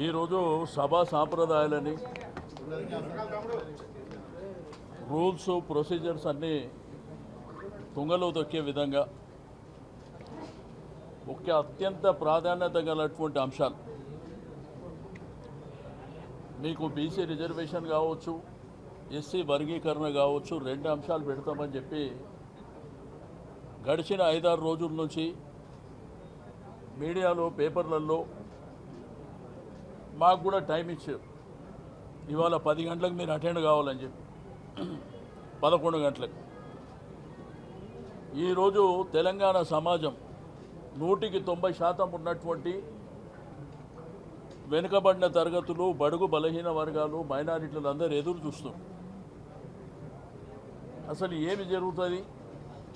ఈరోజు సభా సాంప్రదాయాలని rules procedures అన్నీ తుంగలో తొక్కే విధంగా ఒక అత్యంత ప్రాధాన్యత గలటువంటి అంశాలు మీకు బీసీ రిజర్వేషన్ కావచ్చు, ఎస్సీ వర్గీకరణ కావచ్చు, 2 అంశాలు పెడతామని చెప్పి గడిచిన 5-6 రోజుల నుంచి మీడియాలో పేపర్లలో మాకు కూడా టైం ఇచ్చారు. ఇవాళ 10 గంటలకు మీరు అటెండ్ కావాలని చెప్పి 11 గంటలకు. ఈరోజు తెలంగాణ సమాజం 100% ఉన్నటువంటి వెనుకబడిన తరగతులు, బడుగు బలహీన వర్గాలు, మైనారిటీలు అందరూ ఎదురు చూస్తారు. అసలు ఏమి జరుగుతుంది?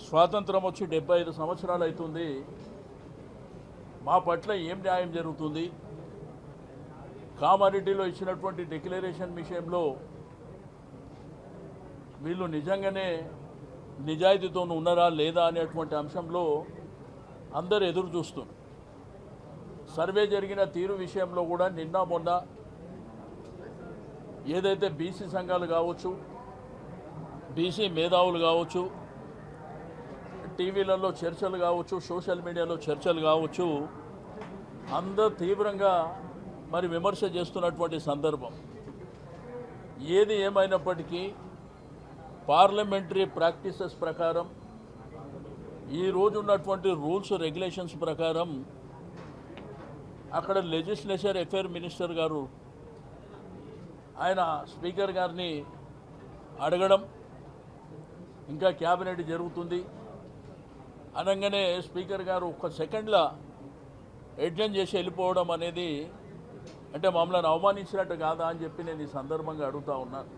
స్వాతంత్రం వచ్చి 75 సంవత్సరాలు అవుతుంది. మా పట్ల ఏం న్యాయం జరుగుతుంది? కామారెడ్డిలో ఇచ్చినటువంటి డిక్లరేషన్ విషయంలో వీళ్ళు నిజంగానే నిజాయితీతో ఉన్నారా లేదా అనేటువంటి అంశంలో అందరూ ఎదురు చూస్తున్నారు. సర్వే జరిగిన తీరు విషయంలో కూడా నిన్న మొన్న ఏదైతే బీసీ సంఘాలు కావచ్చు, బీసీ మేధావులు కావచ్చు, టీవీలలో చర్చలు కావచ్చు, సోషల్ మీడియాలో చర్చలు కావచ్చు, అందరూ తీవ్రంగా మరి విమర్శ చేస్తున్నటువంటి సందర్భం. ఏది ఏమైనప్పటికీ పార్లమెంటరీ ప్రాక్టీసెస్ ప్రకారం, ఈ రోజు ఉన్నటువంటి రూల్స్ రెగ్యులేషన్స్ ప్రకారం అక్కడ లెజిస్లేచర్ అఫేర్ మినిస్టర్ గారు ఆయన స్పీకర్ గారిని అడగడం, ఇంకా క్యాబినెట్ జరుగుతుంది అనగానే స్పీకర్ గారు 1 సెకండ్లో అడ్జర్న్ చేసి వెళ్ళిపోవడం అనేది అంటే మమ్మల్ని అవమానించినట్టు కాదా అని చెప్పి నేను ఈ సందర్భంగా అడుగుతూ ఉన్నాను.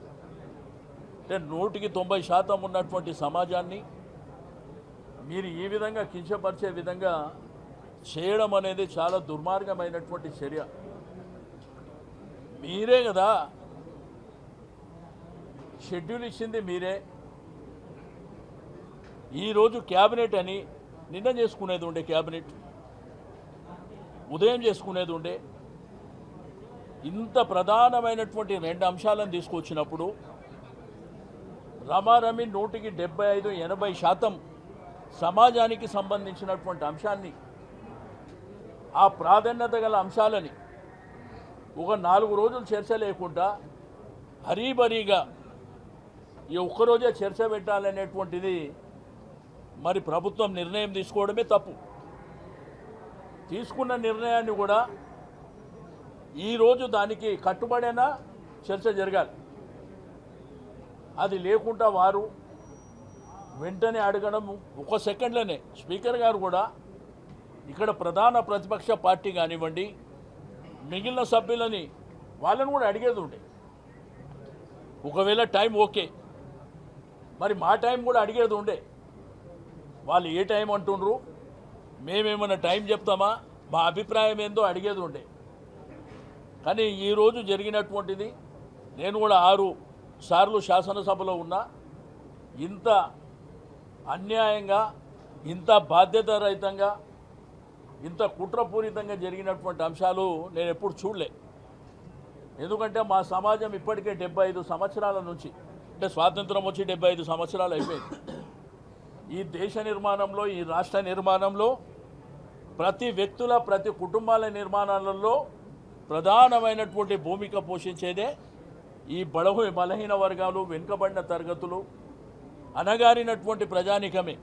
అంటే 190% ఉన్నటువంటి సమాజాన్ని మీరు ఈ విధంగా కించపరిచే విధంగా చేయడం అనేది చాలా దుర్మార్గమైనటువంటి చర్య. మీరే కదా షెడ్యూల్ ఇచ్చింది, మీరే. ఈరోజు క్యాబినెట్ అని నిన్న చేసుకునేది ఉండే, క్యాబినెట్ ఉదయం చేసుకునేది ఉండే. ఇంత ప్రధానమైనటువంటి 2 అంశాలను తీసుకొచ్చినప్పుడు రమారమి 175-80% సమాజానికి సంబంధించినటువంటి అంశాన్ని, ఆ ప్రాధాన్యత గల అంశాలని ఒక 4 రోజులు చర్చ లేకుండా హరీబరీగా ఈ ఒక్కరోజే చర్చ పెట్టాలనేటువంటిది మరి ప్రభుత్వం నిర్ణయం తీసుకోవడమే తప్పు. తీసుకున్న నిర్ణయాన్ని కూడా ఈరోజు దానికి కట్టుబడైనా చర్చ జరగాలి. అది లేకుండా వారు వెంటనే అడగడం 1 సెకండ్లోనే. స్పీకర్ గారు కూడా ఇక్కడ ప్రధాన ప్రతిపక్ష పార్టీ కానివ్వండి, మిగిలిన సభ్యులని వాళ్ళని కూడా అడిగేది ఉండే. ఒకవేళ టైం ఓకే, మరి మా టైం కూడా అడిగేది ఉండే. వాళ్ళు ఏ టైం అంటుండ్రు, మేమేమన్నా టైం చెప్తామా, మా అభిప్రాయం ఏందో అడిగేది ఉండే. కానీ ఈరోజు జరిగినటువంటిది, నేను కూడా 6 సార్లు శాసనసభలో ఉన్నా, ఇంత అన్యాయంగా, ఇంత బాధ్యతారహితంగా, ఇంత కుట్రపూరితంగా జరిగినటువంటి అంశాలు నేను ఎప్పుడు చూడలే. ఎందుకంటే మా సమాజం ఇప్పటికే 75 సంవత్సరాల నుంచి, అంటే స్వాతంత్రం వచ్చి 75 సంవత్సరాలు అయిపోయింది. ఈ దేశ నిర్మాణంలో, ఈ రాష్ట్ర నిర్మాణంలో, ప్రతి వ్యక్తుల, ప్రతి కుటుంబాల నిర్మాణాలలో ప్రధానమైనటువంటి భూమిక పోషించేదే ఈ బలహీన వర్గాలు, వెనుకబడిన తరగతులు, అణగారినటువంటి ప్రజానికమే.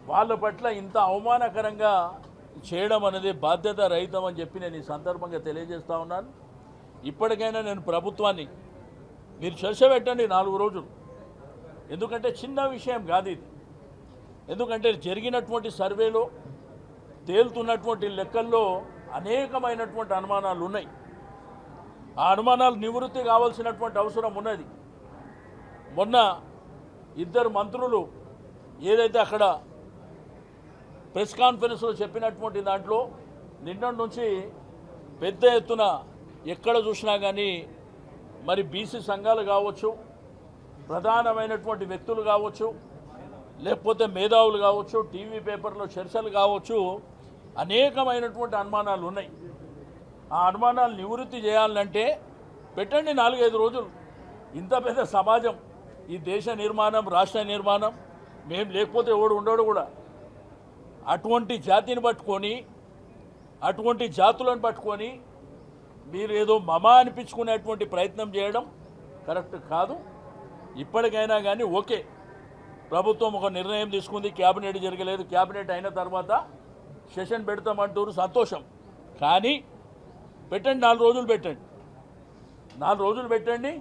వాళ్ళ పట్ల ఇంత అవమానకరంగా చేయడం అనేది బాధ్యత రహితం అని చెప్పి నేను ఈ సందర్భంగా తెలియజేస్తూ ఉన్నాను. ఇప్పటికైనా నేను ప్రభుత్వాన్ని, మీరు చర్చ పెట్టండి 4 రోజులు. ఎందుకంటే చిన్న విషయం కాదు ఇది. ఎందుకంటే జరిగినటువంటి సర్వేలో తేలుతున్నటువంటి లెక్కల్లో అనేకమైనటువంటి అనుమానాలు ఉన్నాయి. ఆ అనుమానాలు నివృత్తి కావాల్సినటువంటి అవసరం ఉన్నది. మొన్న 2 మంత్రులు ఏదైతే అక్కడ ప్రెస్ కాన్ఫరెన్స్లో చెప్పినటువంటి దాంట్లో నిన్నటి నుంచి పెద్ద ఎత్తున ఎక్కడ చూసినా కానీ మరి బీసీ సంఘాలు కావచ్చు, ప్రధానమైనటువంటి వ్యక్తులు కావచ్చు, లేకపోతే మేధావులు కావచ్చు, టీవీ పేపర్లో చర్చలు కావచ్చు, అనేకమైనటువంటి అనుమానాలు ఉన్నాయి. ఆ అనుమానాలు నివృత్తి చేయాలంటే పెట్టండి 4-5 రోజులు. ఇంత పెద్ద సమాజం, ఈ దేశ నిర్మాణం, రాష్ట్ర నిర్మాణం, మేము లేకపోతే ఎవడు ఉండడు కూడా. అటువంటి జాతిని పట్టుకొని, అటువంటి జాతులను పట్టుకొని మీరు ఏదో మమా అనిపించుకునేటువంటి ప్రయత్నం చేయడం కరెక్ట్ కాదు. ఇప్పటికైనా కానీ ఓకే, ప్రభుత్వం ఒక నిర్ణయం తీసుకుంది, క్యాబినెట్ జరగలేదు, క్యాబినెట్ అయిన తర్వాత సెషన్ పెడతామంటారు, సంతోషం. కానీ పెట్టండి, 4 రోజులు పెట్టండి, 4 రోజులు పెట్టండి.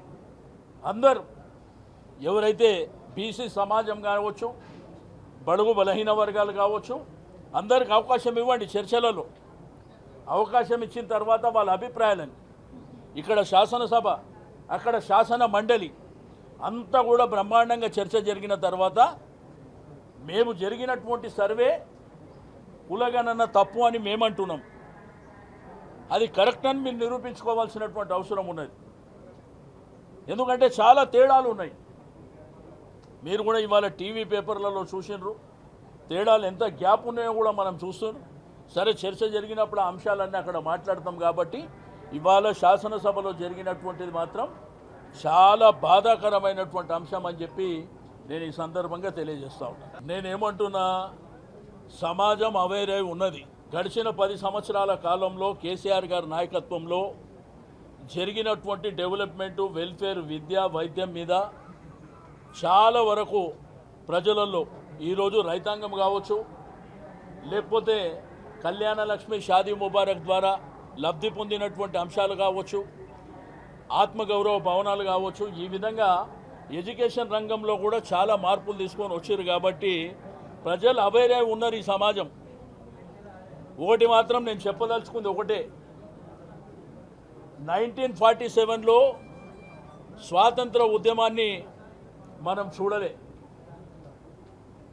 అందరు ఎవరైతే బీసీ సమాజం కావచ్చు, బడుగు బలహీన వర్గాలు కావచ్చు, అందరికి అవకాశం ఇవ్వండి. చర్చలలో అవకాశం ఇచ్చిన తర్వాత వాళ్ళ అభిప్రాయాలను ఇక్కడ శాసనసభ, అక్కడ శాసన మండలి అంతా కూడా బ్రహ్మాండంగా చర్చ జరిగిన తర్వాత మేము జరిగినటువంటి సర్వే కులగణన తప్పు అని మేమంటున్నాం. అది కరెక్ట్ అని మీరు నిరూపించుకోవాల్సినటువంటి అవసరం ఉన్నది. ఎందుకంటే చాలా తేడాలు ఉన్నాయి. మీరు కూడా ఇవాళ టీవీ పేపర్లలో చూసినారు, తేడాలు ఎంత గ్యాప్ ఉన్నాయో కూడా మనం చూస్తున్నాం. సరే, చర్చ జరిగినప్పుడు ఆ అంశాలన్నీ అక్కడ మాట్లాడతాం. కాబట్టి ఇవాళ శాసనసభలో జరిగినటువంటిది మాత్రం చాలా బాధాకరమైనటువంటి అంశం అని చెప్పి నేను ఈ సందర్భంగా తెలియజేస్తా ఉన్నాను. నేనేమంటున్నా, సమాజం అవేర్ అయి ఉన్నది. గడిచిన 10 సంవత్సరాల కాలంలో కేసీఆర్ గారి నాయకత్వంలో జరిగినటువంటి డెవలప్మెంటు, వెల్ఫేర్, విద్య, వైద్యం మీద చాలా వరకు ప్రజలలో ఈరోజు రైతాంగం కావచ్చు, లేకపోతే కళ్యాణ లక్ష్మి, షాదీ ముబారక్ ద్వారా లబ్ధి పొందినటువంటి అంశాలు కావచ్చు, ఆత్మగౌరవ భవనాలు కావచ్చు, ఈ విధంగా ఎడ్యుకేషన్ రంగంలో కూడా చాలా మార్పులు తీసుకొని వచ్చారు. కాబట్టి ప్రజలు అవేర్ అయి ఉన్నారు. ఈ సమాజం ఒకటి మాత్రం నేను చెప్పదలుచుకుంది ఒకటే, 1947లో స్వాతంత్ర ఉద్యమాన్ని మనం చూడలే,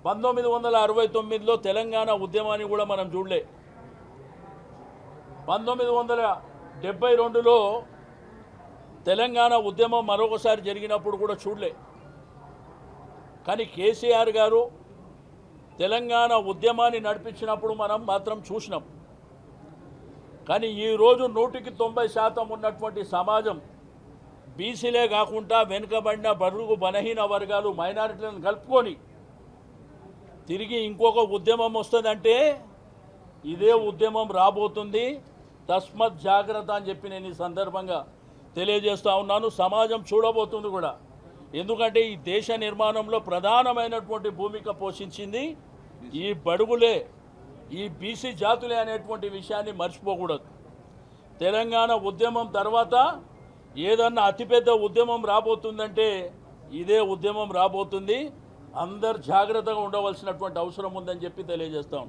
1969లో తెలంగాణ ఉద్యమాన్ని కూడా మనం చూడలే, 1972లో తెలంగాణ ఉద్యమం మరొకసారి జరిగినప్పుడు కూడా చూడలే. కానీ కేసీఆర్ గారు తెలంగాణ ఉద్యమాన్ని నడిపించినప్పుడు మనం మాత్రం చూసినాం. కానీ ఈరోజు 100% ఉన్నటువంటి సమాజం బీసీలే కాకుండా వెనుకబడిన బడుగు బలహీన వర్గాలు, మైనారిటీలను కలుపుకొని తిరిగి ఇంకొక ఉద్యమం వస్తుందంటే ఇదే ఉద్యమం రాబోతుంది. తస్మత్ జాగ్రత్త అని చెప్పి నేను ఈ సందర్భంగా తెలియజేస్తూ ఉన్నాను. సమాజం చూడబోతుంది కూడా. ఎందుకంటే ఈ దేశ నిర్మాణంలో ప్రధానమైనటువంటి భూమిక పోషించింది ఈ బడుగులే, ఈ బీసీ జాతులే అనేటువంటి విషయాన్ని మర్చిపోకూడదు. తెలంగాణ ఉద్యమం తర్వాత ఏదన్నా అతిపెద్ద ఉద్యమం రాబోతుందంటే ఇదే ఉద్యమం రాబోతుంది. అందరు జాగ్రత్తగా ఉండవలసినటువంటి అవసరం ఉందని చెప్పి తెలియజేస్తా ఉన్నాను.